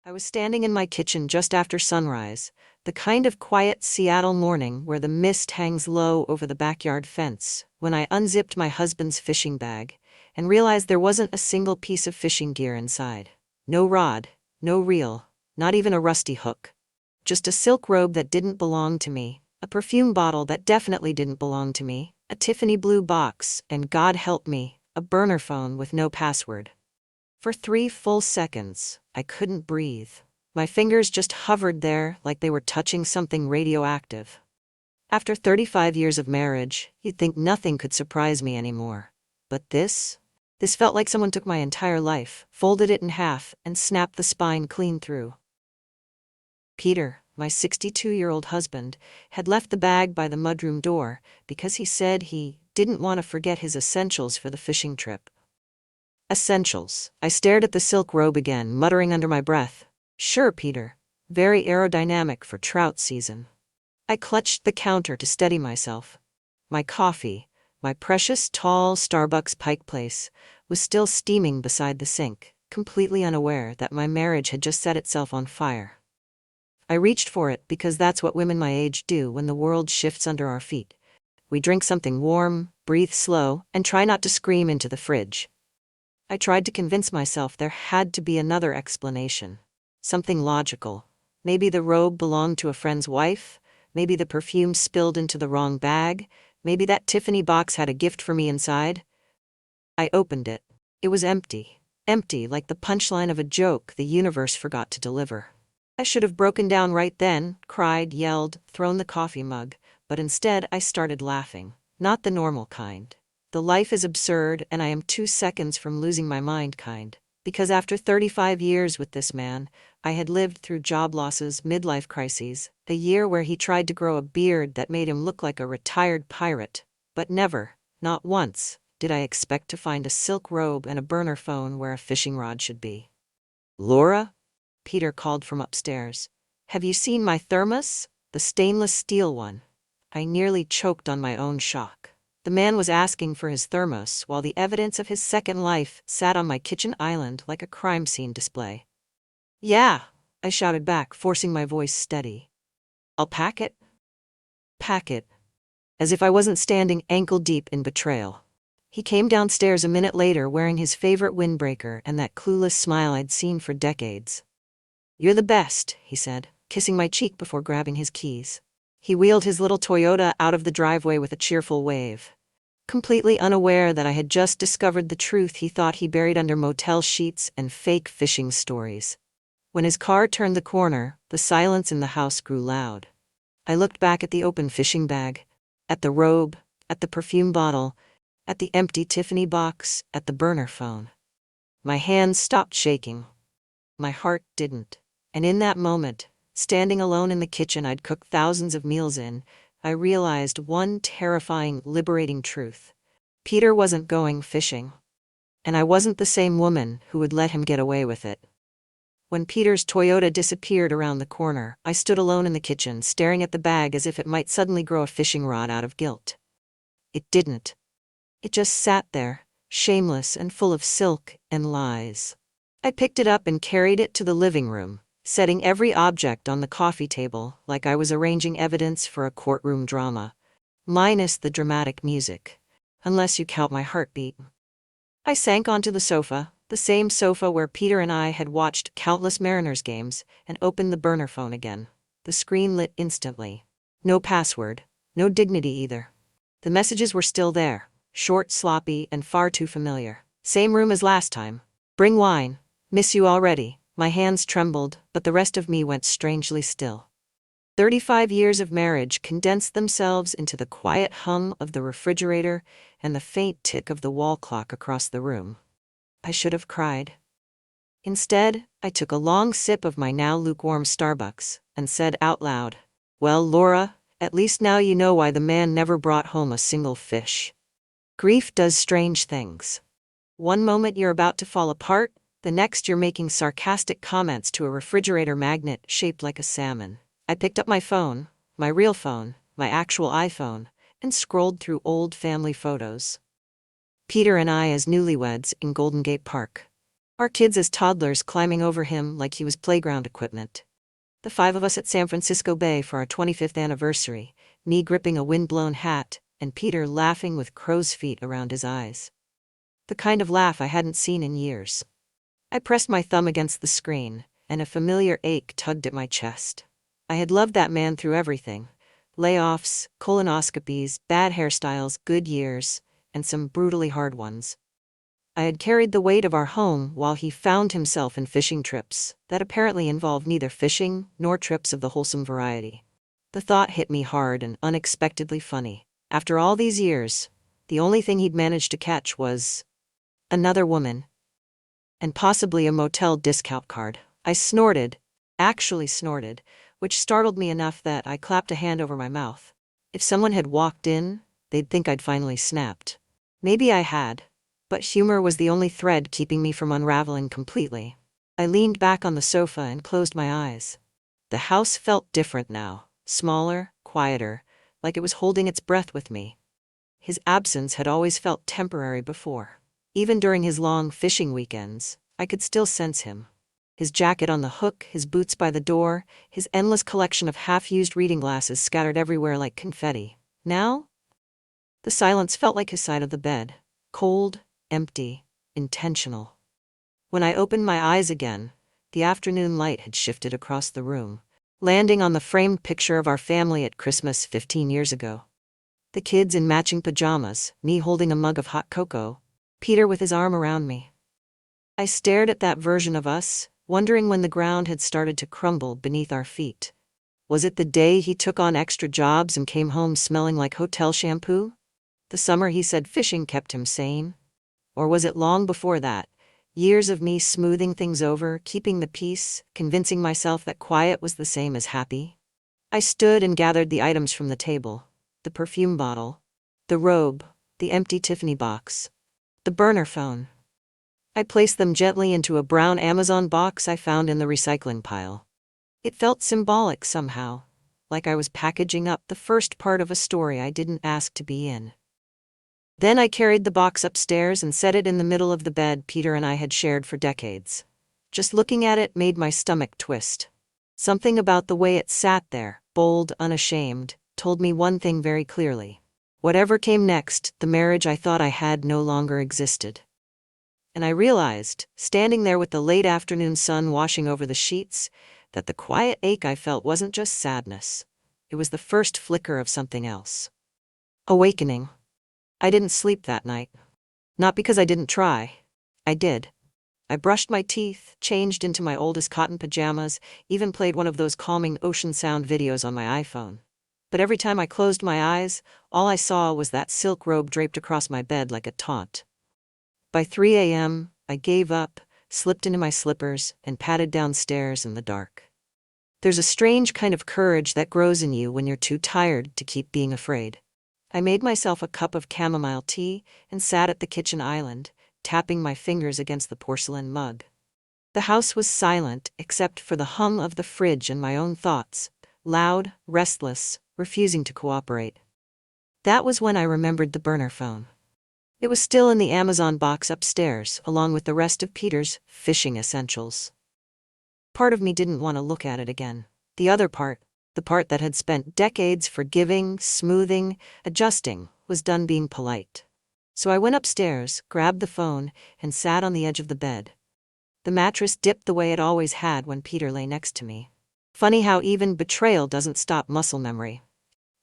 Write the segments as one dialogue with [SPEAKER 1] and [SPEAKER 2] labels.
[SPEAKER 1] I was standing in my kitchen just after sunrise, the kind of quiet Seattle morning where the mist hangs low over the backyard fence, when I unzipped my husband's fishing bag and realized there wasn't a single piece of fishing gear inside. No rod, no reel, not even a rusty hook. Just a silk robe that didn't belong to me, a perfume bottle that definitely didn't belong to me, a Tiffany blue box, and God help me, a burner phone with no password. For 3 full seconds, I couldn't breathe. My fingers just hovered there like they were touching something radioactive. After 35 years of marriage, you'd think nothing could surprise me anymore. But this felt like someone took my entire life, folded it in half, and snapped the spine clean through. Peter, my 62-year-old husband, had left the bag by the mudroom door because he said he didn't want to forget his essentials for the fishing trip. Essentials. I stared at the silk robe again, muttering under my breath. Sure, Peter. Very aerodynamic for trout season. I clutched the counter to steady myself. My coffee, my precious tall Starbucks Pike Place, was still steaming beside the sink, completely unaware that my marriage had just set itself on fire. I reached for it because that's what women my age do when the world shifts under our feet. We drink something warm, breathe slow, and try not to scream into the fridge. I tried to convince myself there had to be another explanation. Something logical. Maybe the robe belonged to a friend's wife. Maybe the perfume spilled into the wrong bag. Maybe that Tiffany box had a gift for me inside. I opened it. It was empty. Empty like the punchline of a joke the universe forgot to deliver. I should have broken down right then, cried, yelled, thrown the coffee mug, but instead I started laughing. Not the normal kind. The life is absurd and I am 2 seconds from losing my mind kind. Because after 35 years with this man, I had lived through job losses, midlife crises, a year where he tried to grow a beard that made him look like a retired pirate, but never, not once, did I expect to find a silk robe and a burner phone where a fishing rod should be. Laura? Peter called from upstairs. Have you seen my thermos? The stainless steel one. I nearly choked on my own shock. The man was asking for his thermos while the evidence of his second life sat on my kitchen island like a crime scene display. Yeah, I shouted back, forcing my voice steady. I'll pack it. Pack it. As if I wasn't standing ankle-deep in betrayal. He came downstairs a minute later wearing his favorite windbreaker and that clueless smile I'd seen for decades. You're the best, he said, kissing my cheek before grabbing his keys. He wheeled his little Toyota out of the driveway with a cheerful wave. Completely unaware that I had just discovered the truth he thought he buried under motel sheets and fake fishing stories. When his car turned the corner, the silence in the house grew loud. I looked back at the open fishing bag, at the robe, at the perfume bottle, at the empty Tiffany box, at the burner phone. My hands stopped shaking. My heart didn't. And in that moment, standing alone in the kitchen I'd cooked thousands of meals in, I realized one terrifying, liberating truth. Peter wasn't going fishing. And I wasn't the same woman who would let him get away with it. When Peter's Toyota disappeared around the corner, I stood alone in the kitchen, staring at the bag as if it might suddenly grow a fishing rod out of guilt. It didn't. It just sat there, shameless and full of silk and lies. I picked it up and carried it to the living room, setting every object on the coffee table like I was arranging evidence for a courtroom drama. Minus the dramatic music. Unless you count my heartbeat. I sank onto the sofa, the same sofa where Peter and I had watched countless Mariners games, and opened the burner phone again. The screen lit instantly. No password, no dignity either. The messages were still there, short, sloppy, and far too familiar. Same room as last time. Bring wine. Miss you already. My hands trembled, but the rest of me went strangely still. 35 years of marriage condensed themselves into the quiet hum of the refrigerator and the faint tick of the wall clock across the room. I should have cried. Instead, I took a long sip of my now lukewarm Starbucks and said out loud, Well, Laura, at least now you know why the man never brought home a single fish. Grief does strange things. One moment you're about to fall apart, the next you're making sarcastic comments to a refrigerator magnet shaped like a salmon. I picked up my phone, my real phone, my actual iPhone, and scrolled through old family photos. Peter and I as newlyweds in Golden Gate Park. Our kids as toddlers climbing over him like he was playground equipment. The five of us at San Francisco Bay for our 25th anniversary, me gripping a wind-blown hat, and Peter laughing with crow's feet around his eyes. The kind of laugh I hadn't seen in years. I pressed my thumb against the screen, and a familiar ache tugged at my chest. I had loved that man through everything. Layoffs, colonoscopies, bad hairstyles, good years, and some brutally hard ones. I had carried the weight of our home while he found himself in fishing trips that apparently involved neither fishing nor trips of the wholesome variety. The thought hit me hard and unexpectedly funny. After all these years, the only thing he'd managed to catch was another woman. And possibly a motel discount card. I snorted, actually snorted, which startled me enough that I clapped a hand over my mouth. If someone had walked in, they'd think I'd finally snapped. Maybe I had, but humor was the only thread keeping me from unraveling completely. I leaned back on the sofa and closed my eyes. The house felt different now, smaller, quieter, like it was holding its breath with me. His absence had always felt temporary before. Even during his long fishing weekends, I could still sense him. His jacket on the hook, his boots by the door, his endless collection of half-used reading glasses scattered everywhere like confetti. Now, the silence felt like his side of the bed, cold, empty, intentional. When I opened my eyes again, the afternoon light had shifted across the room, landing on the framed picture of our family at Christmas 15 years ago. The kids in matching pajamas, me holding a mug of hot cocoa, Peter with his arm around me. I stared at that version of us, wondering when the ground had started to crumble beneath our feet. Was it the day he took on extra jobs and came home smelling like hotel shampoo? The summer he said fishing kept him sane? Or was it long before that, years of me smoothing things over, keeping the peace, convincing myself that quiet was the same as happy? I stood and gathered the items from the table. The perfume bottle, the robe, the empty Tiffany box, the burner phone. I placed them gently into a brown Amazon box I found in the recycling pile. It felt symbolic somehow, like I was packaging up the first part of a story I didn't ask to be in. Then I carried the box upstairs and set it in the middle of the bed Peter and I had shared for decades. Just looking at it made my stomach twist. Something about the way it sat there, bold, unashamed, told me one thing very clearly. Whatever came next, the marriage I thought I had no longer existed. And I realized, standing there with the late afternoon sun washing over the sheets, that the quiet ache I felt wasn't just sadness. It was the first flicker of something else. Awakening. I didn't sleep that night. Not because I didn't try. I did. I brushed my teeth, changed into my oldest cotton pajamas, even played one of those calming ocean sound videos on my iPhone. But every time I closed my eyes, all I saw was that silk robe draped across my bed like a taunt. By 3 a.m., I gave up, slipped into my slippers, and padded downstairs in the dark. There's a strange kind of courage that grows in you when you're too tired to keep being afraid. I made myself a cup of chamomile tea and sat at the kitchen island, tapping my fingers against the porcelain mug. The house was silent except for the hum of the fridge and my own thoughts, loud, restless, refusing to cooperate. That was when I remembered the burner phone. It was still in the Amazon box upstairs, along with the rest of Peter's fishing essentials. Part of me didn't want to look at it again. The other part, the part that had spent decades forgiving, smoothing, adjusting, was done being polite. So I went upstairs, grabbed the phone, and sat on the edge of the bed. The mattress dipped the way it always had when Peter lay next to me. Funny how even betrayal doesn't stop muscle memory.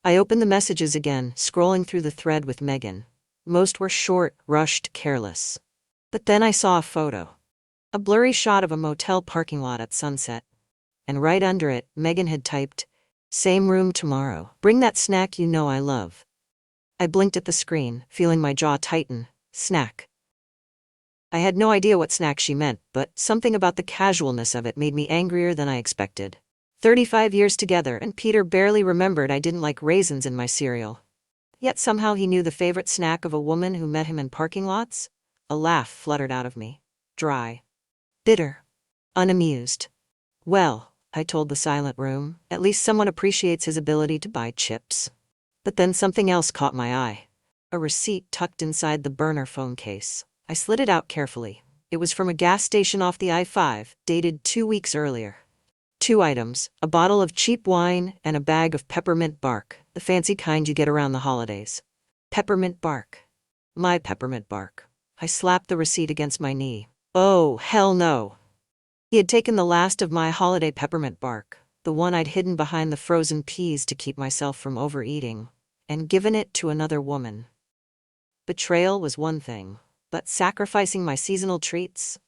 [SPEAKER 1] I opened the messages again, scrolling through the thread with Megan. Most were short, rushed, careless. But then I saw a photo. A blurry shot of a motel parking lot at sunset. And right under it, Megan had typed, "Same room tomorrow. Bring that snack you know I love." I blinked at the screen, feeling my jaw tighten. Snack. I had no idea what snack she meant, but something about the casualness of it made me angrier than I expected. 35 years together, and Peter barely remembered I didn't like raisins in my cereal. Yet somehow he knew the favorite snack of a woman who met him in parking lots? A laugh fluttered out of me. Dry. Bitter. Unamused. Well, I told the silent room, at least someone appreciates his ability to buy chips. But then something else caught my eye. A receipt tucked inside the burner phone case. I slid it out carefully. It was from a gas station off the I-5, dated 2 weeks earlier. 2 items, a bottle of cheap wine and a bag of peppermint bark, the fancy kind you get around the holidays. Peppermint bark. My peppermint bark. I slapped the receipt against my knee. Oh, hell no. He had taken the last of my holiday peppermint bark, the one I'd hidden behind the frozen peas to keep myself from overeating, and given it to another woman. Betrayal was one thing, but sacrificing my seasonal treats?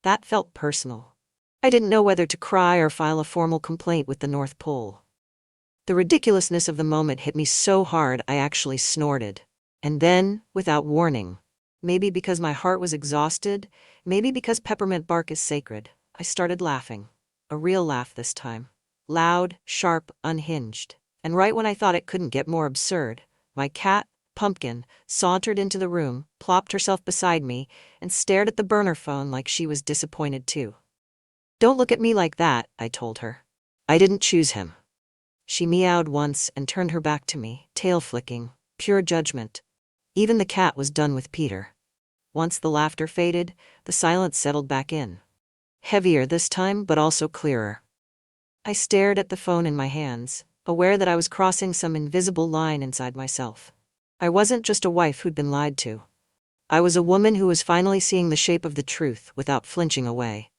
[SPEAKER 1] That felt personal. I didn't know whether to cry or file a formal complaint with the North Pole. The ridiculousness of the moment hit me so hard I actually snorted. And then, without warning, maybe because my heart was exhausted, maybe because peppermint bark is sacred, I started laughing. A real laugh this time. Loud, sharp, unhinged. And right when I thought it couldn't get more absurd, my cat, Pumpkin, sauntered into the room, plopped herself beside me, and stared at the burner phone like she was disappointed too. "Don't look at me like that," I told her. "I didn't choose him." She meowed once and turned her back to me, tail flicking, pure judgment. Even the cat was done with Peter. Once the laughter faded, the silence settled back in. Heavier this time, but also clearer. I stared at the phone in my hands, aware that I was crossing some invisible line inside myself. I wasn't just a wife who'd been lied to. I was a woman who was finally seeing the shape of the truth without flinching away.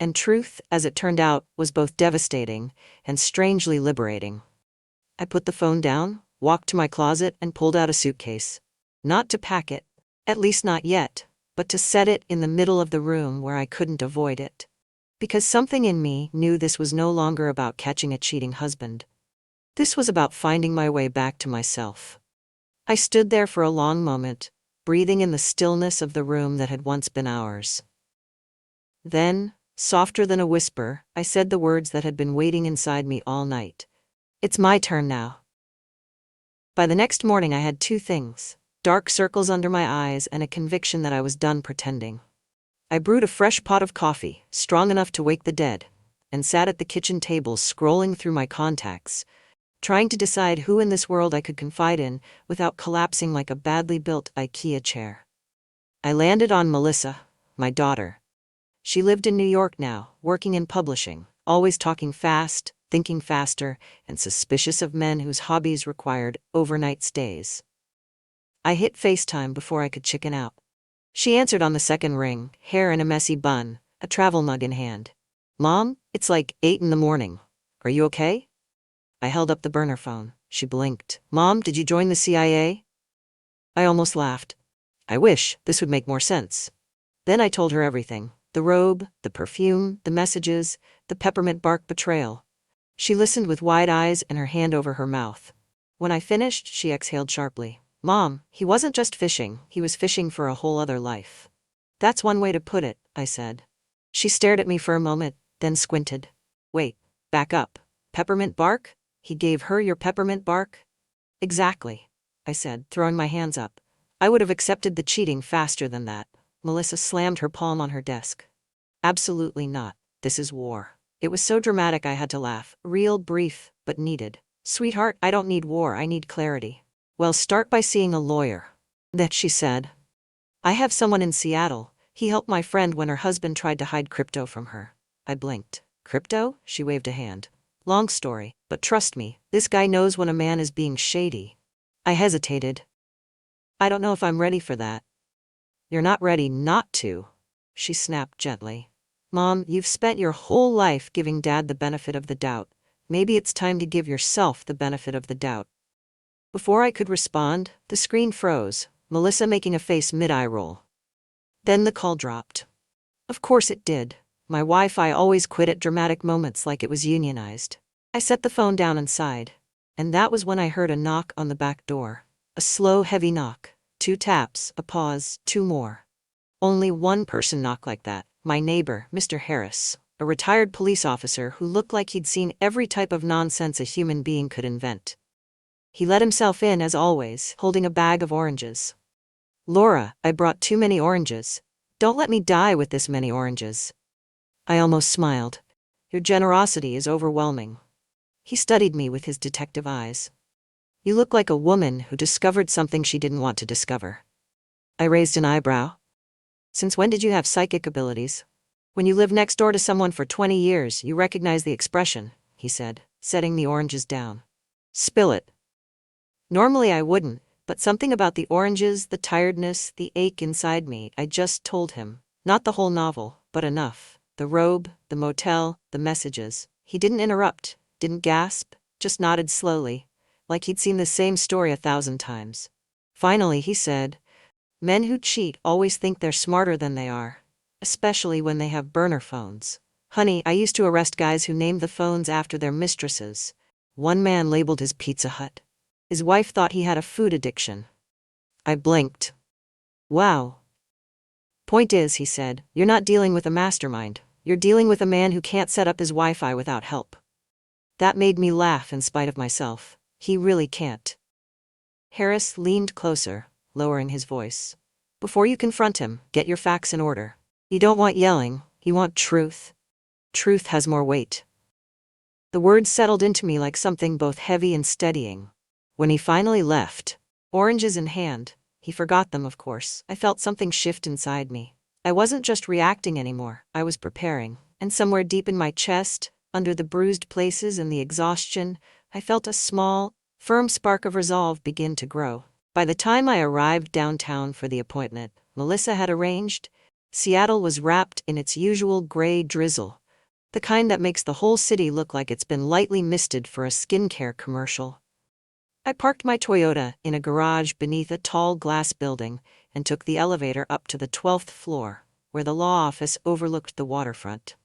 [SPEAKER 1] And truth, as it turned out, was both devastating and strangely liberating. I put the phone down, walked to my closet, and pulled out a suitcase. Not to pack it, at least not yet, but to set it in the middle of the room where I couldn't avoid it. Because something in me knew this was no longer about catching a cheating husband. This was about finding my way back to myself. I stood there for a long moment, breathing in the stillness of the room that had once been ours. Then, softer than a whisper, I said the words that had been waiting inside me all night. "It's my turn now." By the next morning I had two things: dark circles under my eyes and a conviction that I was done pretending. I brewed a fresh pot of coffee, strong enough to wake the dead, and sat at the kitchen table scrolling through my contacts, trying to decide who in this world I could confide in without collapsing like a badly built IKEA chair. I landed on Melissa, my daughter. She lived in New York now, working in publishing, always talking fast, thinking faster, and suspicious of men whose hobbies required overnight stays. I hit FaceTime before I could chicken out. She answered on the second ring, hair in a messy bun, a travel mug in hand. "Mom, it's like 8 in the morning. Are you okay?" I held up the burner phone. She blinked. "Mom, did you join the CIA?" I almost laughed. I wish this would make more sense. Then I told her everything. The robe, the perfume, the messages, the peppermint bark betrayal. She listened with wide eyes and her hand over her mouth. When I finished, she exhaled sharply. "Mom, he wasn't just fishing, he was fishing for a whole other life." "That's one way to put it," I said. She stared at me for a moment, then squinted. "Wait, back up. Peppermint bark? He gave her your peppermint bark?" "Exactly," I said, throwing my hands up. "I would have accepted the cheating faster than that." Melissa slammed her palm on her desk. "Absolutely not. This is war." It was so dramatic I had to laugh, real, brief, but needed. "Sweetheart, I don't need war, I need clarity." "Well, start by seeing a lawyer." That she said. "I have someone in Seattle. He helped my friend when her husband tried to hide crypto from her." I blinked. "Crypto?" She waved a hand. "Long story, but trust me, this guy knows when a man is being shady." I hesitated. "I don't know if I'm ready for that." "You're not ready not to," she snapped gently. "Mom, you've spent your whole life giving Dad the benefit of the doubt. Maybe it's time to give yourself the benefit of the doubt." Before I could respond, the screen froze, Melissa making a face mid-eye roll. Then the call dropped. Of course it did. My Wi-Fi always quit at dramatic moments like it was unionized. I set the phone down and sighed. And that was when I heard a knock on the back door. A slow, heavy knock. 2 taps, a pause, 2 more. Only one person knocked like that. My neighbor, Mr. Harris, a retired police officer who looked like he'd seen every type of nonsense a human being could invent. He let himself in as always, holding a bag of oranges. "Laura, I brought too many oranges. Don't let me die with this many oranges." I almost smiled. "Your generosity is overwhelming." He studied me with his detective eyes. "You look like a woman who discovered something she didn't want to discover." I raised an eyebrow. Since when did you have psychic abilities? When you live next door to someone for 20 years, you recognize the expression, he said, setting the oranges down. Spill it. Normally I wouldn't, but something about the oranges, the tiredness, the ache inside me, I just told him. Not the whole novel, but enough. The robe, the motel, the messages. He didn't interrupt, didn't gasp, just nodded slowly, like he'd seen the same story 1,000 times. Finally he said, men who cheat always think they're smarter than they are, especially when they have burner phones. Honey, I used to arrest guys who named the phones after their mistresses. One man labeled his Pizza Hut. His wife thought he had a food addiction. I blinked. Wow. Point is, he said, you're not dealing with a mastermind. You're dealing with a man who can't set up his Wi-Fi without help. That made me laugh in spite of myself. He really can't. Harris leaned closer, lowering his voice. Before you confront him, get your facts in order. You don't want yelling, you want truth. Truth has more weight. The words settled into me like something both heavy and steadying. When he finally left, oranges in hand, he forgot them, of course, I felt something shift inside me. I wasn't just reacting anymore, I was preparing. And somewhere deep in my chest, under the bruised places and the exhaustion, I felt a small, firm spark of resolve begin to grow. By the time I arrived downtown for the appointment Melissa had arranged, Seattle was wrapped in its usual gray drizzle, the kind that makes the whole city look like it's been lightly misted for a skincare commercial. I parked my Toyota in a garage beneath a tall glass building and took the elevator up to the 12th floor, where the law office overlooked the waterfront.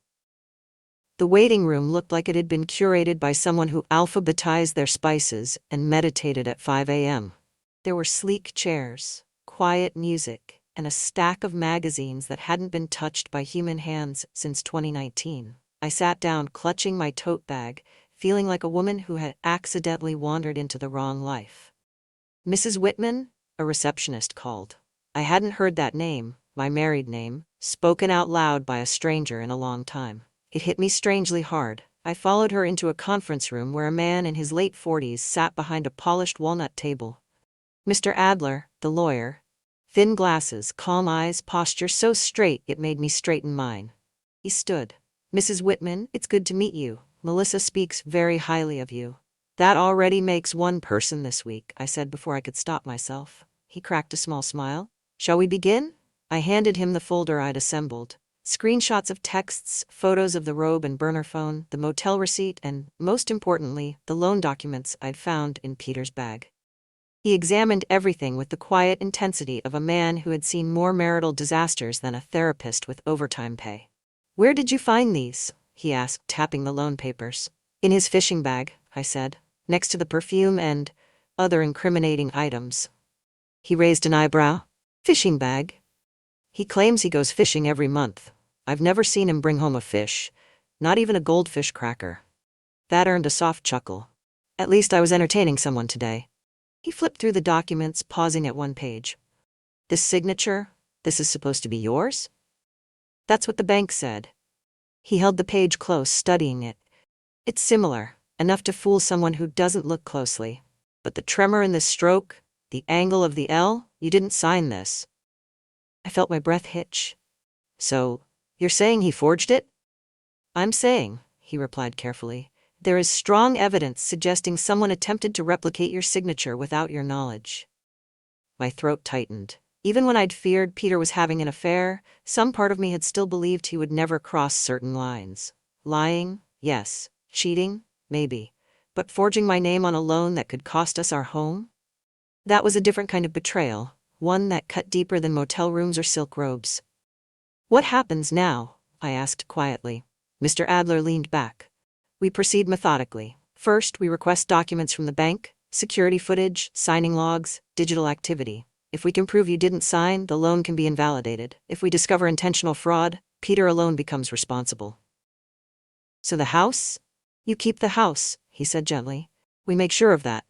[SPEAKER 1] The waiting room looked like it had been curated by someone who alphabetized their spices and meditated at 5 a.m. There were sleek chairs, quiet music, and a stack of magazines that hadn't been touched by human hands since 2019. I sat down, clutching my tote bag, feeling like a woman who had accidentally wandered into the wrong life. Mrs. Whitman, a receptionist called. I hadn't heard that name, my married name, spoken out loud by a stranger in a long time. It hit me strangely hard. I followed her into a conference room where a man in his late 40s sat behind a polished walnut table. Mr. Adler, the lawyer. Thin glasses, calm eyes, posture so straight it made me straighten mine. He stood. Mrs. Whitman, it's good to meet you. Melissa speaks very highly of you. That already makes one person this week, I said before I could stop myself. He cracked a small smile. Shall we begin? I handed him the folder I'd assembled. Screenshots of texts, photos of the robe and burner phone, the motel receipt, and, most importantly, the loan documents I'd found in Peter's bag. He examined everything with the quiet intensity of a man who had seen more marital disasters than a therapist with overtime pay. Where did you find these? He asked, tapping the loan papers. In his fishing bag, I said, next to the perfume and other incriminating items. He raised an eyebrow. Fishing bag? He claims he goes fishing every month. I've never seen him bring home a fish, not even a goldfish cracker. That earned a soft chuckle. At least I was entertaining someone today. He flipped through the documents, pausing at one page. This signature? This is supposed to be yours? That's what the bank said. He held the page close, studying it. It's similar, enough to fool someone who doesn't look closely. But the tremor in the stroke, the angle of the L, you didn't sign this. I felt my breath hitch. So, you're saying he forged it? I'm saying, he replied carefully, there is strong evidence suggesting someone attempted to replicate your signature without your knowledge. My throat tightened. Even when I'd feared Peter was having an affair, some part of me had still believed he would never cross certain lines. Lying, yes. Cheating, maybe. But forging my name on a loan that could cost us our home? That was a different kind of betrayal, one that cut deeper than motel rooms or silk robes. What happens now? I asked quietly. Mr. Adler leaned back. We proceed methodically. First, we request documents from the bank, security footage, signing logs, digital activity. If we can prove you didn't sign, the loan can be invalidated. If we discover intentional fraud, Peter alone becomes responsible. So the house? You keep the house, he said gently. We make sure of that.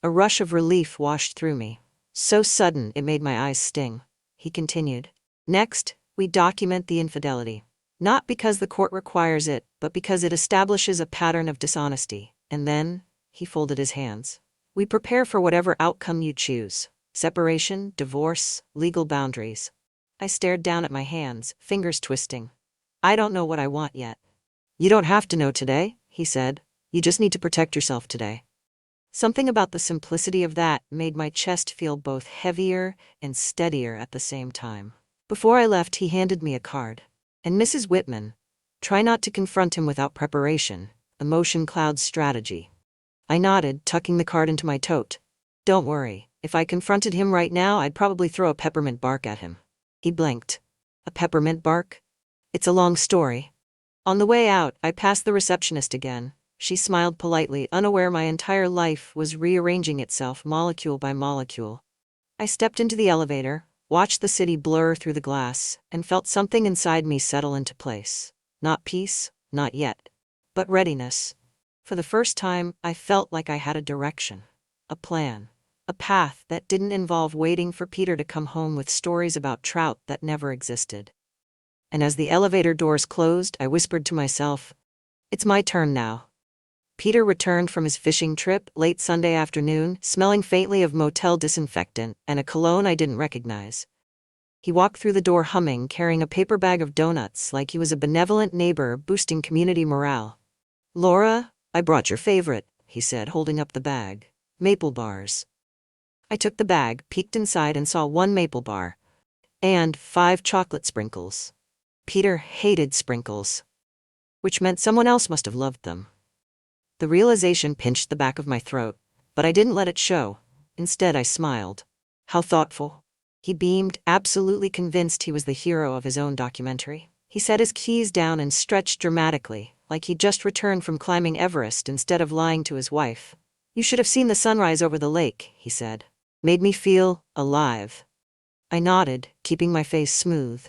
[SPEAKER 1] A rush of relief washed through me. So sudden it made my eyes sting. He continued. Next, we document the infidelity. Not because the court requires it, but because it establishes a pattern of dishonesty. And then, he folded his hands. We prepare for whatever outcome you choose. Separation, divorce, legal boundaries. I stared down at my hands, fingers twisting. I don't know what I want yet. You don't have to know today, he said. You just need to protect yourself today. Something about the simplicity of that made my chest feel both heavier and steadier at the same time. Before I left, he handed me a card. And Mrs. Whitman, try not to confront him without preparation. Emotion clouds strategy. I nodded, tucking the card into my tote. Don't worry, if I confronted him right now, I'd probably throw a peppermint bark at him. He blinked. A peppermint bark? It's a long story. On the way out, I passed the receptionist again. She smiled politely, unaware my entire life was rearranging itself molecule by molecule. I stepped into the elevator, watched the city blur through the glass, and felt something inside me settle into place. Not peace, not yet, but readiness. For the first time, I felt like I had a direction, a plan, a path that didn't involve waiting for Peter to come home with stories about trout that never existed. And as the elevator doors closed, I whispered to myself, it's my turn now. Peter returned from his fishing trip late Sunday afternoon, smelling faintly of motel disinfectant and a cologne I didn't recognize. He walked through the door humming, carrying a paper bag of donuts like he was a benevolent neighbor boosting community morale. Laura, I brought your favorite, he said, holding up the bag. Maple bars. I took the bag, peeked inside, and saw 1 maple bar. And 5 chocolate sprinkles. Peter hated sprinkles. Which meant someone else must have loved them. The realization pinched the back of my throat, but I didn't let it show. Instead, I smiled. How thoughtful. He beamed, absolutely convinced he was the hero of his own documentary. He set his keys down and stretched dramatically, like he'd just returned from climbing Everest instead of lying to his wife. You should have seen the sunrise over the lake, he said. Made me feel alive. I nodded, keeping my face smooth.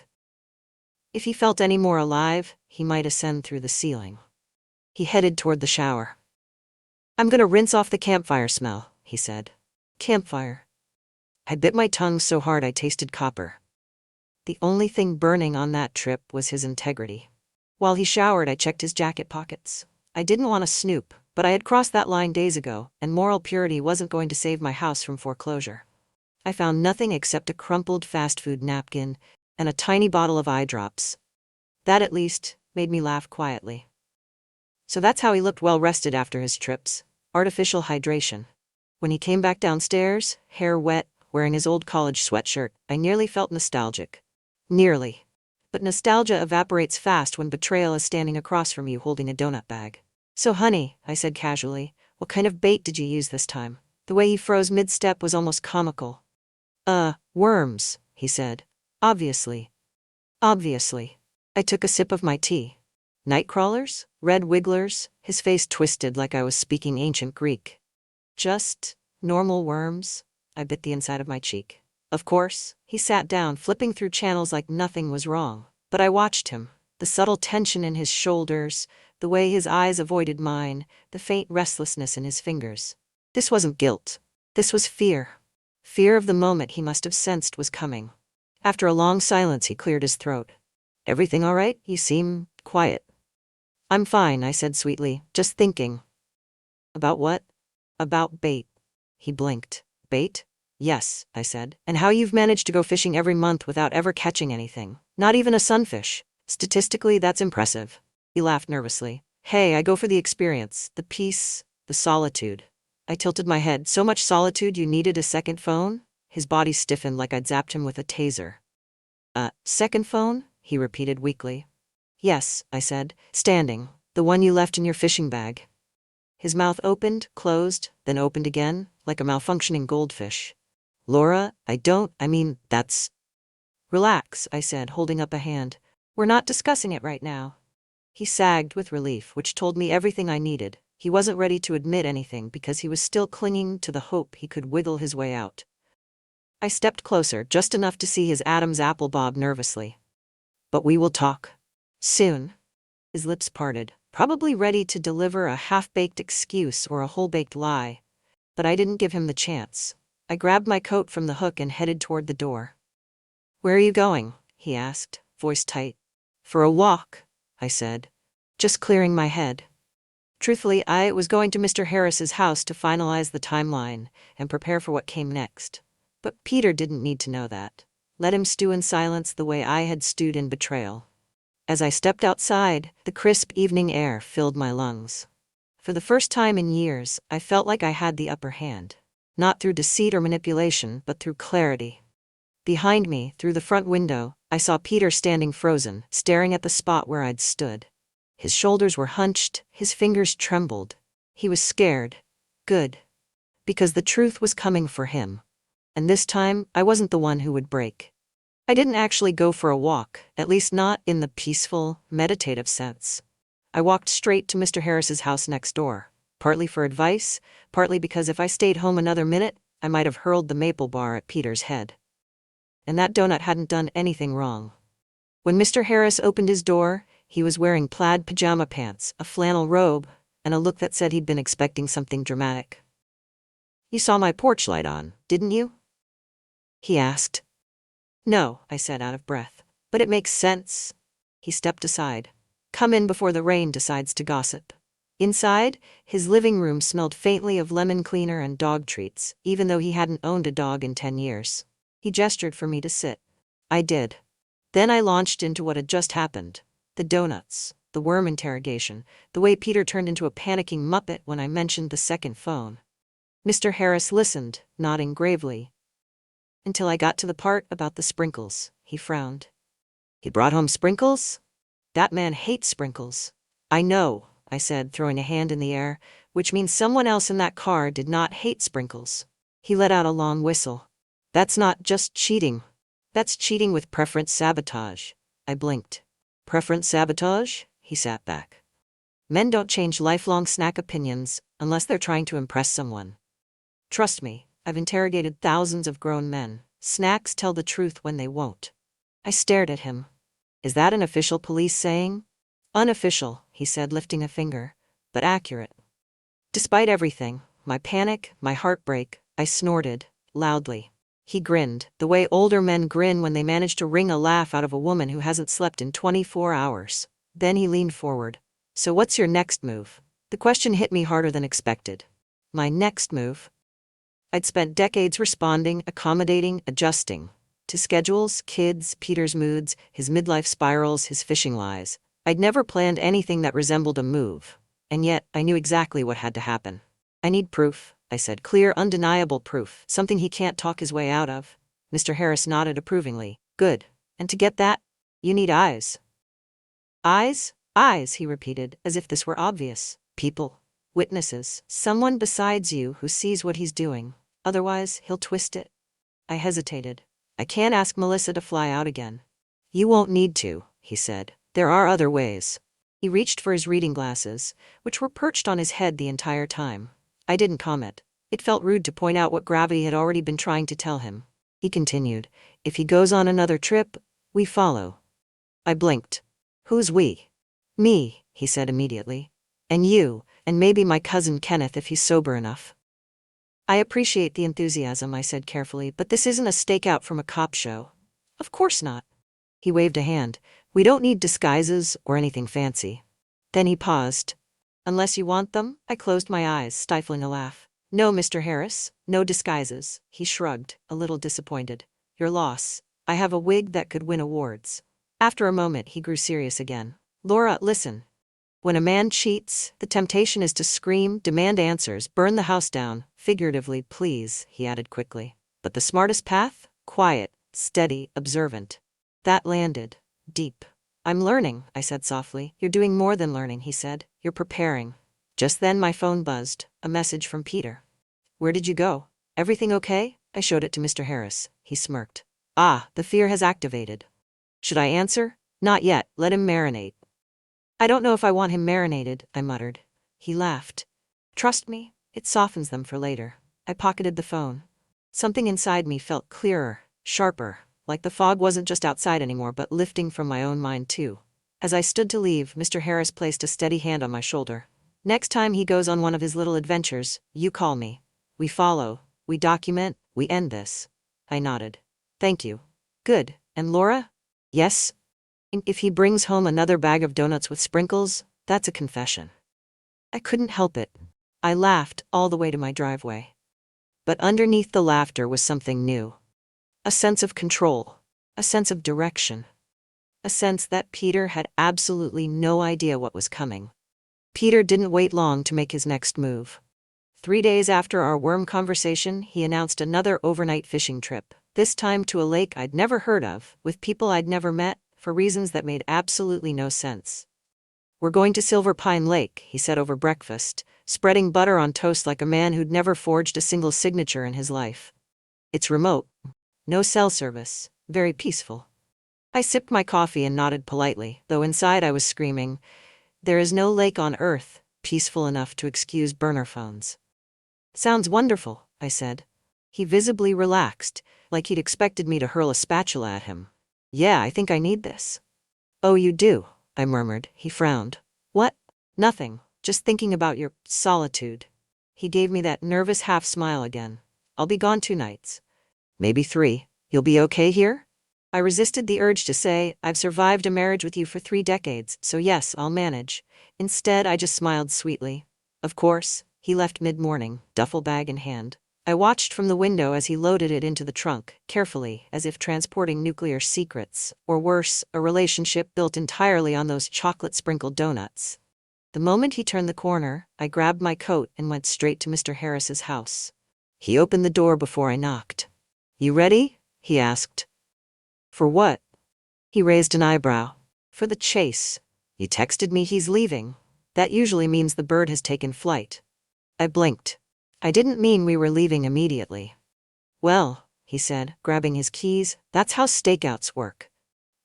[SPEAKER 1] If he felt any more alive, he might ascend through the ceiling. He headed toward the shower. I'm gonna rinse off the campfire smell, he said. Campfire. I bit my tongue so hard I tasted copper. The only thing burning on that trip was his integrity. While he showered, I checked his jacket pockets. I didn't want to snoop, but I had crossed that line days ago, and moral purity wasn't going to save my house from foreclosure. I found nothing except a crumpled fast food napkin and a tiny bottle of eye drops. That, at least, made me laugh quietly. So that's how he looked, well rested after his trips. Artificial hydration. When he came back downstairs, hair wet, wearing his old college sweatshirt, I nearly felt nostalgic. Nearly. But nostalgia evaporates fast when betrayal is standing across from you holding a donut bag. So honey, I said casually, what kind of bait did you use this time? The way he froze mid-step was almost comical. Worms, he said. Obviously. Obviously. I took a sip of my tea. Nightcrawlers? Red wigglers? His face twisted like I was speaking ancient Greek. Just normal worms? I bit the inside of my cheek. Of course. He sat down, flipping through channels like nothing was wrong. But I watched him. The subtle tension in his shoulders, the way his eyes avoided mine, the faint restlessness in his fingers. This wasn't guilt. This was fear. Fear of the moment he must have sensed was coming. After a long silence, he cleared his throat. Everything all right? You seem quiet. I'm fine, I said sweetly, just thinking. About what? About bait. He blinked. Bait? Yes, I said. And how you've managed to go fishing every month without ever catching anything. Not even a sunfish. Statistically, that's impressive. He laughed nervously. Hey, I go for the experience, the peace, the solitude. I tilted my head. So much solitude you needed a second phone? His body stiffened like I'd zapped him with a taser. Second phone? He repeated weakly. Yes, I said, standing. The one you left in your fishing bag. His mouth opened, closed, then opened again, like a malfunctioning goldfish. Laura, that's... Relax, I said, holding up a hand. We're not discussing it right now. He sagged with relief, which told me everything I needed. He wasn't ready to admit anything because he was still clinging to the hope he could wiggle his way out. I stepped closer, just enough to see his Adam's apple bob nervously. But we will talk. Soon. His lips parted, probably ready to deliver a half-baked excuse or a whole-baked lie. But I didn't give him the chance. I grabbed my coat from the hook and headed toward the door. Where are you going? He asked, voice tight. For a walk, I said, just clearing my head. Truthfully, I was going to Mr. Harris's house to finalize the timeline and prepare for what came next. But Peter didn't need to know that. Let him stew in silence the way I had stewed in betrayal. As I stepped outside, the crisp evening air filled my lungs. For the first time in years, I felt like I had the upper hand. Not through deceit or manipulation, but through clarity. Behind me, through the front window, I saw Peter standing frozen, staring at the spot where I'd stood. His shoulders were hunched, his fingers trembled. He was scared. Good. Because the truth was coming for him. And this time, I wasn't the one who would break. I didn't actually go for a walk, at least not in the peaceful, meditative sense. I walked straight to Mr. Harris's house next door, partly for advice, partly because if I stayed home another minute, I might have hurled the maple bar at Peter's head. And that donut hadn't done anything wrong. When Mr. Harris opened his door, he was wearing plaid pajama pants, a flannel robe, and a look that said he'd been expecting something dramatic. "You saw my porch light on, didn't you?" he asked. "No," I said out of breath. "But it makes sense." He stepped aside. "Come in before the rain decides to gossip." Inside, his living room smelled faintly of lemon cleaner and dog treats, even though he hadn't owned a dog in 10 years. He gestured for me to sit. I did. Then I launched into what had just happened. The donuts, the worm interrogation, the way Peter turned into a panicking muppet when I mentioned the second phone. Mr. Harris listened, nodding gravely. Until I got to the part about the sprinkles, he frowned. "He brought home sprinkles? That man hates sprinkles." "I know," I said, throwing a hand in the air, which means someone else in that car did not hate sprinkles. He let out a long whistle. "That's not just cheating. That's cheating with preference sabotage." I blinked. "Preference sabotage?" He sat back. "Men don't change lifelong snack opinions unless they're trying to impress someone. Trust me, I've interrogated thousands of grown men. Snacks tell the truth when they won't." I stared at him. "Is that an official police saying?" "Unofficial," he said, lifting a finger, "but accurate." Despite everything, my panic, my heartbreak, I snorted, loudly. He grinned, the way older men grin when they manage to wring a laugh out of a woman who hasn't slept in 24 hours. Then he leaned forward. "So what's your next move?" The question hit me harder than expected. My next move? I'd spent decades responding, accommodating, adjusting. To schedules, kids, Peter's moods, his midlife spirals, his fishing lies. I'd never planned anything that resembled a move. And yet, I knew exactly what had to happen. "I need proof," I said, "clear, undeniable proof, something he can't talk his way out of." Mr. Harris nodded approvingly. "Good. And to get that, you need eyes." "Eyes? Eyes," he repeated, as if this were obvious. "People. Witnesses. Someone besides you who sees what he's doing. Otherwise, he'll twist it." I hesitated. "I can't ask Melissa to fly out again." "You won't need to," he said. "There are other ways." He reached for his reading glasses, which were perched on his head the entire time. I didn't comment. It felt rude to point out what gravity had already been trying to tell him. He continued, "If he goes on another trip, we follow." I blinked. "Who's we?" "Me," he said immediately. "And you, and maybe my cousin Kenneth if he's sober enough." "I appreciate the enthusiasm," I said carefully, "but this isn't a stakeout from a cop show." "Of course not." He waved a hand. "We don't need disguises or anything fancy." Then he paused. "Unless you want them?" I closed my eyes, stifling a laugh. "No, Mr. Harris, no disguises." He shrugged, a little disappointed. "Your loss. I have a wig that could win awards." After a moment, he grew serious again. "Laura, listen. When a man cheats, the temptation is to scream, demand answers, burn the house down. Figuratively, please," he added quickly. "But the smartest path? Quiet, steady, observant." That landed. Deep. "I'm learning," I said softly. "You're doing more than learning," he said. "You're preparing." Just then my phone buzzed. A message from Peter. "Where did you go? Everything okay?" I showed it to Mr. Harris. He smirked. "Ah, the fear has activated." "Should I answer?" "Not yet. Let him marinate." "I don't know if I want him marinated," I muttered. He laughed. "Trust me, it softens them for later." I pocketed the phone. Something inside me felt clearer, sharper, like the fog wasn't just outside anymore but lifting from my own mind too. As I stood to leave, Mr. Harris placed a steady hand on my shoulder. "Next time he goes on one of his little adventures, you call me. We follow, we document, we end this." I nodded. "Thank you." "Good. And Laura?" "Yes?" "If he brings home another bag of donuts with sprinkles, that's a confession." I couldn't help it. I laughed all the way to my driveway. But underneath the laughter was something new. A sense of control. A sense of direction. A sense that Peter had absolutely no idea what was coming. Peter didn't wait long to make his next move. 3 days after our worm conversation, he announced another overnight fishing trip, this time to a lake I'd never heard of, with people I'd never met, for reasons that made absolutely no sense. "We're going to Silver Pine Lake," he said over breakfast, spreading butter on toast like a man who'd never forged a single signature in his life. "It's remote. No cell service. Very peaceful." I sipped my coffee and nodded politely, though inside I was screaming, "There is no lake on Earth peaceful enough to excuse burner phones." "Sounds wonderful," I said. He visibly relaxed, like he'd expected me to hurl a spatula at him. "Yeah, I think I need this." "Oh, you do?" I murmured. He frowned. "What?" "Nothing. Just thinking about your solitude." He gave me that nervous half-smile again. "I'll be gone 2 nights. Maybe 3. You'll be okay here?" I resisted the urge to say, "I've survived a marriage with you for 3 decades, so yes, I'll manage." Instead, I just smiled sweetly. "Of course." He left mid-morning, duffel bag in hand. I watched from the window as he loaded it into the trunk, carefully, as if transporting nuclear secrets, or worse, a relationship built entirely on those chocolate-sprinkled donuts. The moment he turned the corner, I grabbed my coat and went straight to Mr. Harris's house. He opened the door before I knocked. "You ready?" he asked. "For what?" He raised an eyebrow. "For the chase. You texted me he's leaving. That usually means the bird has taken flight." I blinked. I didn't mean we were leaving immediately. "Well," he said, grabbing his keys, "that's how stakeouts work."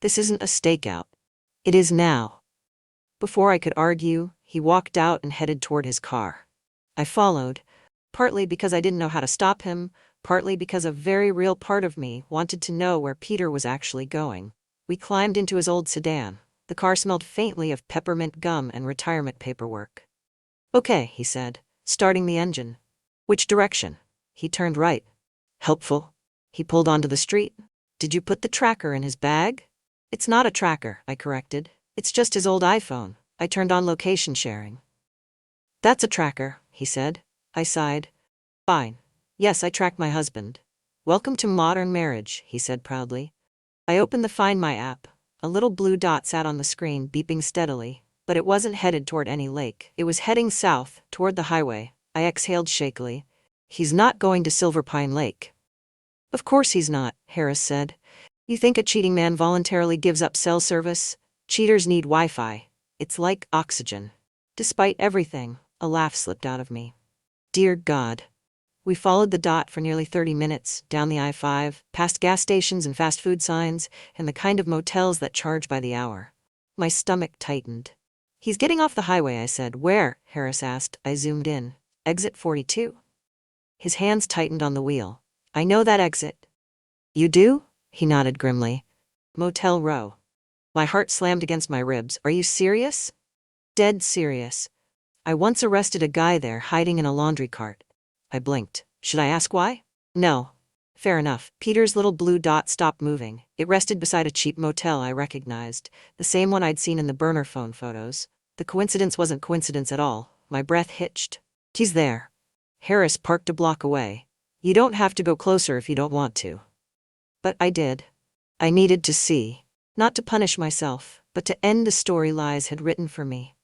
[SPEAKER 1] "This isn't a stakeout." "It is now." Before I could argue, he walked out and headed toward his car. I followed, partly because I didn't know how to stop him, partly because a very real part of me wanted to know where Peter was actually going. We climbed into his old sedan. The car smelled faintly of peppermint gum and retirement paperwork. "Okay," he said, starting the engine. "Which direction?" He turned right. "Helpful." He pulled onto the street. "Did you put the tracker in his bag?" "It's not a tracker," I corrected. "It's just his old iPhone. I turned on location sharing." "That's a tracker," he said. I sighed. "Fine. Yes, I track my husband." "Welcome to modern marriage," he said proudly. I opened the Find My app. A little blue dot sat on the screen, beeping steadily. But it wasn't headed toward any lake. It was heading south, toward the highway. I exhaled shakily. "He's not going to Silver Pine Lake." "Of course he's not," Harris said. "You think a cheating man voluntarily gives up cell service? Cheaters need Wi-Fi. It's like oxygen." Despite everything, a laugh slipped out of me. Dear God. We followed the dot for nearly 30 minutes, down the I-5, past gas stations and fast food signs, and the kind of motels that charge by the hour. My stomach tightened. "He's getting off the highway," I said. "Where?" Harris asked. I zoomed in. "Exit 42. His hands tightened on the wheel. "I know that exit." "You do?" He nodded grimly. "Motel Row." My heart slammed against my ribs. "Are you serious?" "Dead serious. I once arrested a guy there hiding in a laundry cart." I blinked. Should I ask why? No. Fair enough. Peter's little blue dot stopped moving. It rested beside a cheap motel I recognized, the same one I'd seen in the burner phone photos. The coincidence wasn't coincidence at all. My breath hitched. "He's there." Harris parked a block away. "You don't have to go closer if you don't want to." But I did. I needed to see. Not to punish myself, but to end the story lies had written for me.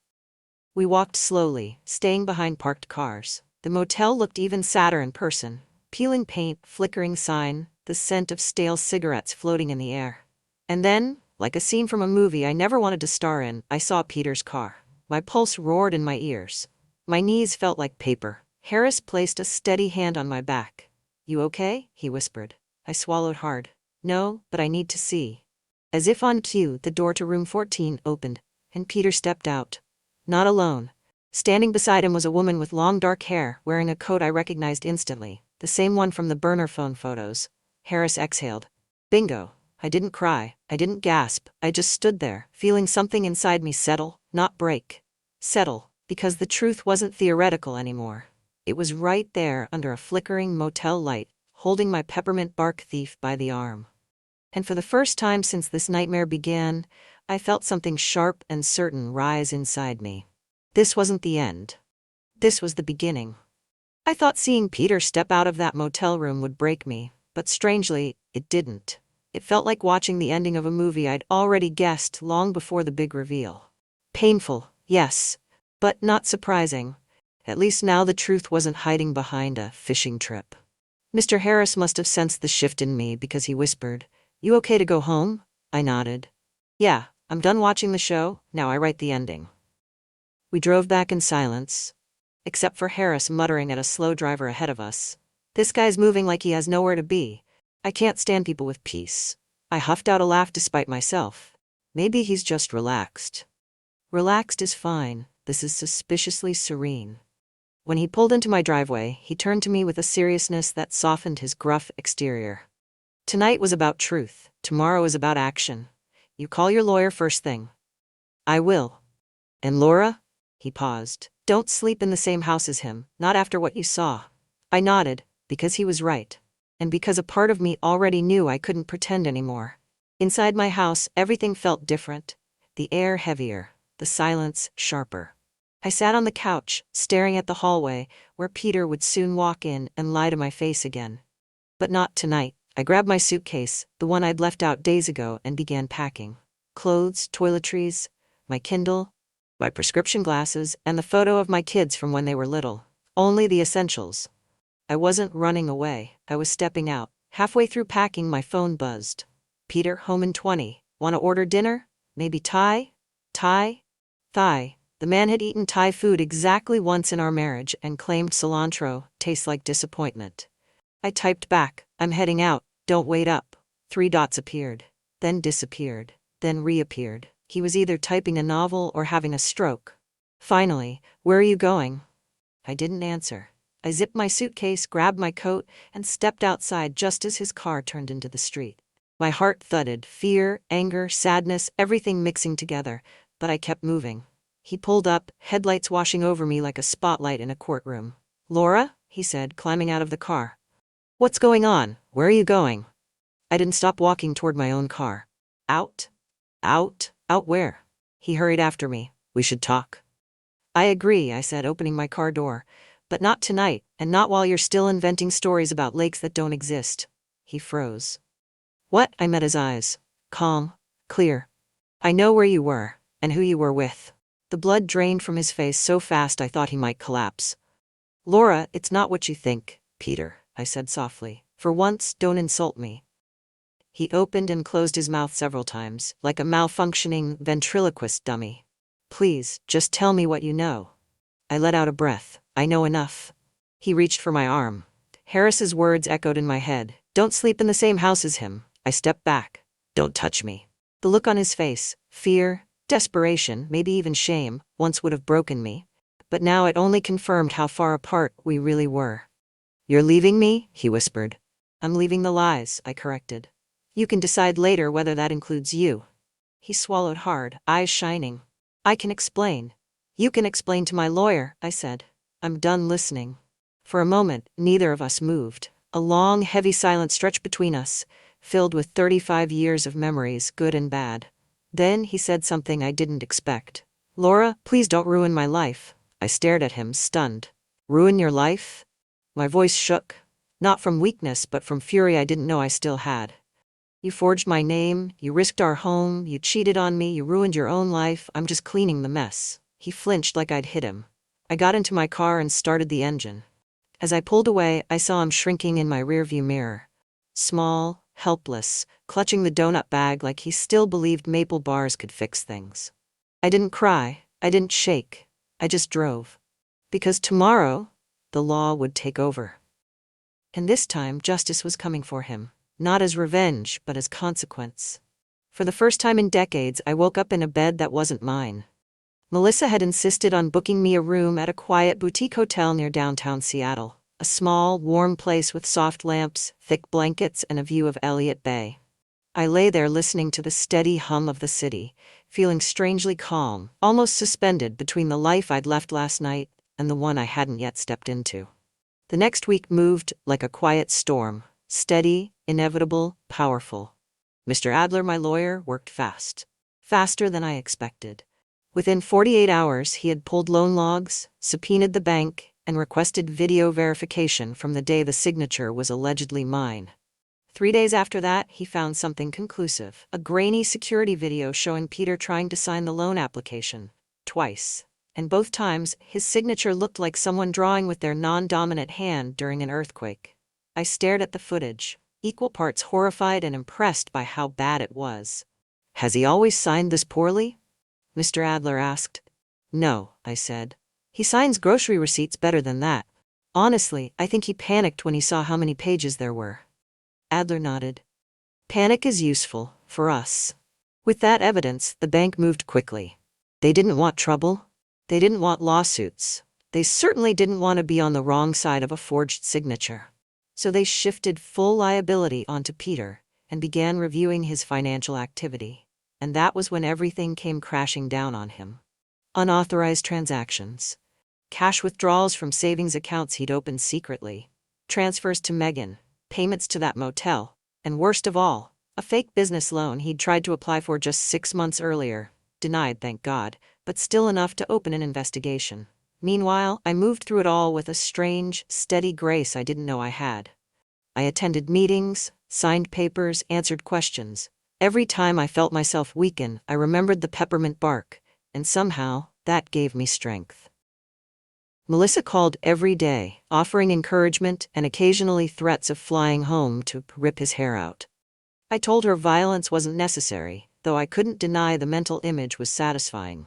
[SPEAKER 1] We walked slowly, staying behind parked cars. The motel looked even sadder in person. Peeling paint, flickering sign, the scent of stale cigarettes floating in the air. And then, like a scene from a movie I never wanted to star in, I saw Peter's car. My pulse roared in my ears. My knees felt like paper. Harris placed a steady hand on my back. "You okay?" he whispered. I swallowed hard. "No, but I need to see." As if on cue, the door to room 14 opened, and Peter stepped out. Not alone. Standing beside him was a woman with long dark hair, wearing a coat I recognized instantly, the same one from the burner phone photos. Harris exhaled. Bingo. I didn't cry. I didn't gasp. I just stood there, feeling something inside me settle, not break. Settle, because the truth wasn't theoretical anymore. It was right there under a flickering motel light, holding my peppermint bark thief by the arm. And for the first time since this nightmare began, I felt something sharp and certain rise inside me. This wasn't the end. This was the beginning. I thought seeing Peter step out of that motel room would break me, but strangely, it didn't. It felt like watching the ending of a movie I'd already guessed long before the big reveal. Painful, yes, but not surprising. At least now the truth wasn't hiding behind a fishing trip. Mr. Harris must have sensed the shift in me because he whispered, "You okay to go home?" I nodded. "Yeah, I'm done watching the show, now I write the ending." We drove back in silence, except for Harris muttering at a slow driver ahead of us. "This guy's moving like he has nowhere to be. I can't stand people with peace." I huffed out a laugh despite myself. Maybe he's just relaxed. Relaxed is fine, this is suspiciously serene. When he pulled into my driveway, he turned to me with a seriousness that softened his gruff exterior. "Tonight was about truth, tomorrow is about action. You call your lawyer first thing." "I will." "And Laura?" He paused. "Don't sleep in the same house as him, not after what you saw." I nodded, because he was right. And because a part of me already knew I couldn't pretend anymore. Inside my house, everything felt different. The air heavier, the silence sharper. I sat on the couch, staring at the hallway, where Peter would soon walk in and lie to my face again. But not tonight. I grabbed my suitcase, the one I'd left out days ago, and began packing. Clothes, toiletries, my Kindle, my prescription glasses, and the photo of my kids from when they were little. Only the essentials. I wasn't running away, I was stepping out. Halfway through packing, my phone buzzed. "Peter, home in 20. Wanna order dinner? Maybe Thai?" Thai? Thai. The man had eaten Thai food exactly once in our marriage and claimed cilantro tastes like disappointment. I typed back, "I'm heading out, don't wait up." 3 dots appeared, then disappeared, then reappeared. He was either typing a novel or having a stroke. Finally, "Where are you going?" I didn't answer. I zipped my suitcase, grabbed my coat, and stepped outside just as his car turned into the street. My heart thudded, fear, anger, sadness, everything mixing together, but I kept moving. He pulled up, headlights washing over me like a spotlight in a courtroom. "Laura?" he said, climbing out of the car. "What's going on? Where are you going?" I didn't stop walking toward my own car. "Out? Out? Out where?" He hurried after me. "We should talk." "I agree," I said, opening my car door. "But not tonight, and not while you're still inventing stories about lakes that don't exist." He froze. "What?" I met his eyes. Calm. Clear. "I know where you were, and who you were with." The blood drained from his face so fast I thought he might collapse. "Laura, it's not what you think, Peter," I said softly. "For once, don't insult me." He opened and closed his mouth several times, like a malfunctioning ventriloquist dummy. "Please, just tell me what you know." I let out a breath. "I know enough." He reached for my arm. Harris's words echoed in my head. "Don't sleep in the same house as him." I stepped back. "Don't touch me." The look on his face, fear, desperation, maybe even shame, once would have broken me. But now it only confirmed how far apart we really were. "You're leaving me?" he whispered. "I'm leaving the lies," I corrected. "You can decide later whether that includes you." He swallowed hard, eyes shining. "I can explain." "You can explain to my lawyer," I said. "I'm done listening." For a moment, neither of us moved. A long, heavy silence stretched between us, filled with 35 years of memories, good and bad. Then he said something I didn't expect. "Laura, please don't ruin my life." I stared at him, stunned. "Ruin your life?" My voice shook. Not from weakness, but from fury I didn't know I still had. "You forged my name, you risked our home, you cheated on me, you ruined your own life. I'm just cleaning the mess." He flinched like I'd hit him. I got into my car and started the engine. As I pulled away, I saw him shrinking in my rearview mirror. Small, helpless, clutching the donut bag like he still believed maple bars could fix things. I didn't cry, I didn't shake, I just drove. Because tomorrow, the law would take over. And this time, justice was coming for him. Not as revenge, but as consequence. For the first time in decades, I woke up in a bed that wasn't mine. Melissa had insisted on booking me a room at a quiet boutique hotel near downtown Seattle. A small, warm place with soft lamps, thick blankets, and a view of Elliott Bay. I lay there listening to the steady hum of the city, feeling strangely calm, almost suspended between the life I'd left last night and the one I hadn't yet stepped into. The next week moved like a quiet storm, steady, inevitable, powerful. Mr. Adler, my lawyer, worked fast. Faster than I expected. Within 48 hours, he had pulled loan logs, subpoenaed the bank, and requested video verification from the day the signature was allegedly mine. 3 days after that, he found something conclusive. A grainy security video showing Peter trying to sign the loan application. Twice. And both times, his signature looked like someone drawing with their non-dominant hand during an earthquake. I stared at the footage, equal parts horrified and impressed by how bad it was. "Has he always signed this poorly?" Mr. Adler asked. "No," I said. "He signs grocery receipts better than that. Honestly, I think he panicked when he saw how many pages there were." Adler nodded. "Panic is useful, for us." With that evidence, the bank moved quickly. They didn't want trouble. They didn't want lawsuits. They certainly didn't want to be on the wrong side of a forged signature. So they shifted full liability onto Peter and began reviewing his financial activity. And that was when everything came crashing down on him. Unauthorized transactions. Cash withdrawals from savings accounts he'd opened secretly. Transfers to Megan. Payments to that motel. And worst of all, a fake business loan he'd tried to apply for just 6 months earlier. Denied, thank God, but still enough to open an investigation. Meanwhile, I moved through it all with a strange, steady grace I didn't know I had. I attended meetings, signed papers, answered questions. Every time I felt myself weaken, I remembered the peppermint bark, and somehow, that gave me strength. Melissa called every day, offering encouragement and occasionally threats of flying home to rip his hair out. I told her violence wasn't necessary, though I couldn't deny the mental image was satisfying.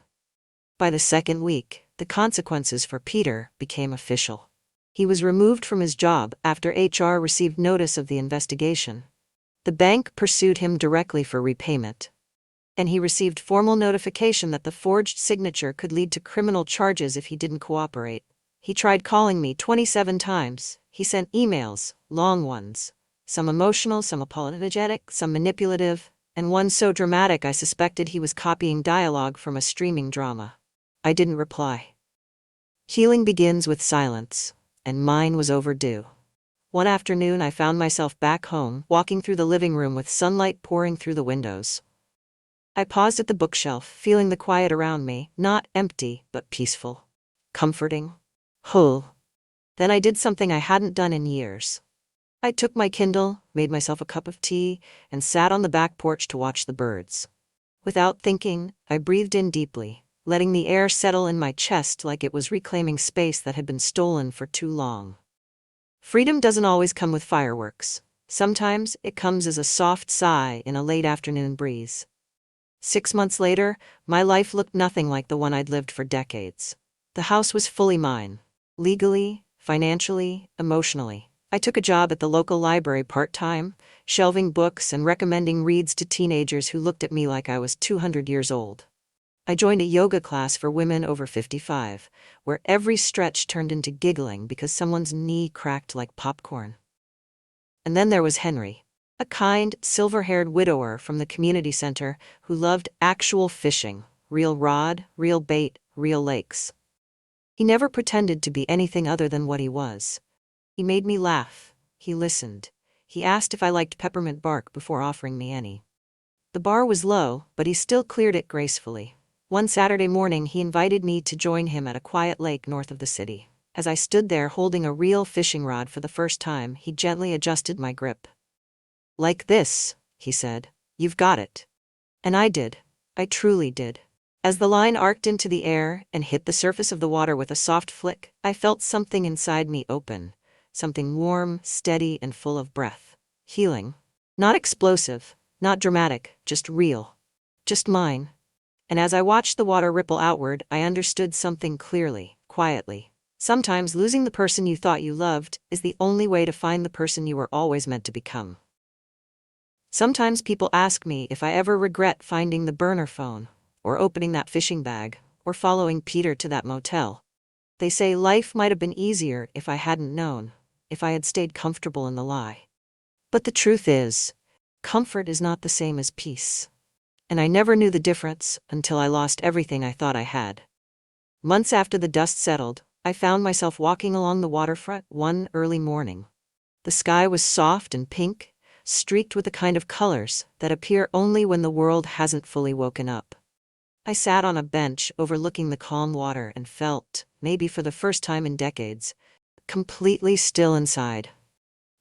[SPEAKER 1] By the second week, the consequences for Peter became official. He was removed from his job after HR received notice of the investigation. The bank pursued him directly for repayment. And he received formal notification that the forged signature could lead to criminal charges if he didn't cooperate. He tried calling me 27 times. He sent emails, long ones. Some emotional, some apologetic, some manipulative, and one so dramatic I suspected he was copying dialogue from a streaming drama. I didn't reply. Healing begins with silence, and mine was overdue. One afternoon I found myself back home, walking through the living room with sunlight pouring through the windows. I paused at the bookshelf, feeling the quiet around me, not empty, but peaceful. Comforting. Whole. Then I did something I hadn't done in years. I took my Kindle, made myself a cup of tea, and sat on the back porch to watch the birds. Without thinking, I breathed in deeply, letting the air settle in my chest like it was reclaiming space that had been stolen for too long. Freedom doesn't always come with fireworks. Sometimes it comes as a soft sigh in a late afternoon breeze. 6 months later, my life looked nothing like the one I'd lived for decades. The house was fully mine. Legally, financially, emotionally. I took a job at the local library part-time, shelving books and recommending reads to teenagers who looked at me like I was 200 years old. I joined a yoga class for women over 55, where every stretch turned into giggling because someone's knee cracked like popcorn. And then there was Henry, a kind, silver-haired widower from the community center who loved actual fishing, real rod, real bait, real lakes. He never pretended to be anything other than what he was. He made me laugh. He listened. He asked if I liked peppermint bark before offering me any. The bar was low, but he still cleared it gracefully. One Saturday morning he invited me to join him at a quiet lake north of the city. As I stood there holding a real fishing rod for the first time, he gently adjusted my grip. "Like this," he said. "You've got it." And I did. I truly did. As the line arced into the air and hit the surface of the water with a soft flick, I felt something inside me open. Something warm, steady, and full of breath. Healing. Not explosive, not dramatic, just real. Just mine. And as I watched the water ripple outward, I understood something clearly, quietly. Sometimes losing the person you thought you loved is the only way to find the person you were always meant to become. Sometimes people ask me if I ever regret finding the burner phone, or opening that fishing bag, or following Peter to that motel. They say life might have been easier if I hadn't known, if I had stayed comfortable in the lie. But the truth is, comfort is not the same as peace. And I never knew the difference until I lost everything I thought I had. Months after the dust settled, I found myself walking along the waterfront one early morning. The sky was soft and pink, streaked with the kind of colors that appear only when the world hasn't fully woken up. I sat on a bench overlooking the calm water and felt, maybe for the first time in decades, completely still inside.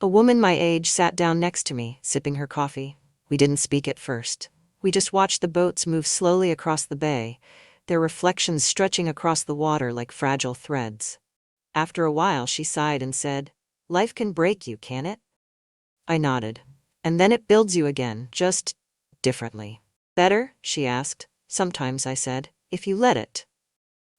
[SPEAKER 1] A woman my age sat down next to me, sipping her coffee. We didn't speak at first. We just watched the boats move slowly across the bay, their reflections stretching across the water like fragile threads. After a while, she sighed and said, "Life can break you, can it?" I nodded. "And then it builds you again, just differently." "Better?" she asked. "Sometimes," I said, "if you let it."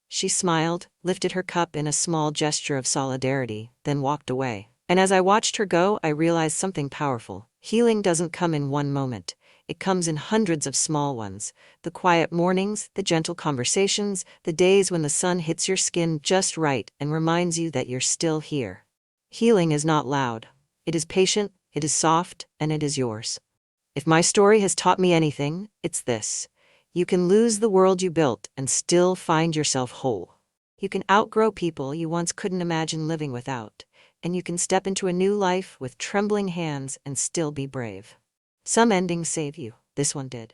[SPEAKER 1] She smiled, lifted her cup in a small gesture of solidarity, then walked away. And as I watched her go, I realized something powerful. Healing doesn't come in one moment. It comes in hundreds of small ones. The quiet mornings, the gentle conversations, the days when the sun hits your skin just right and reminds you that you're still here. Healing is not loud. It is patient, it is soft, and it is yours. If my story has taught me anything, it's this. You can lose the world you built and still find yourself whole. You can outgrow people you once couldn't imagine living without, and you can step into a new life with trembling hands and still be brave. Some endings save you. This one did.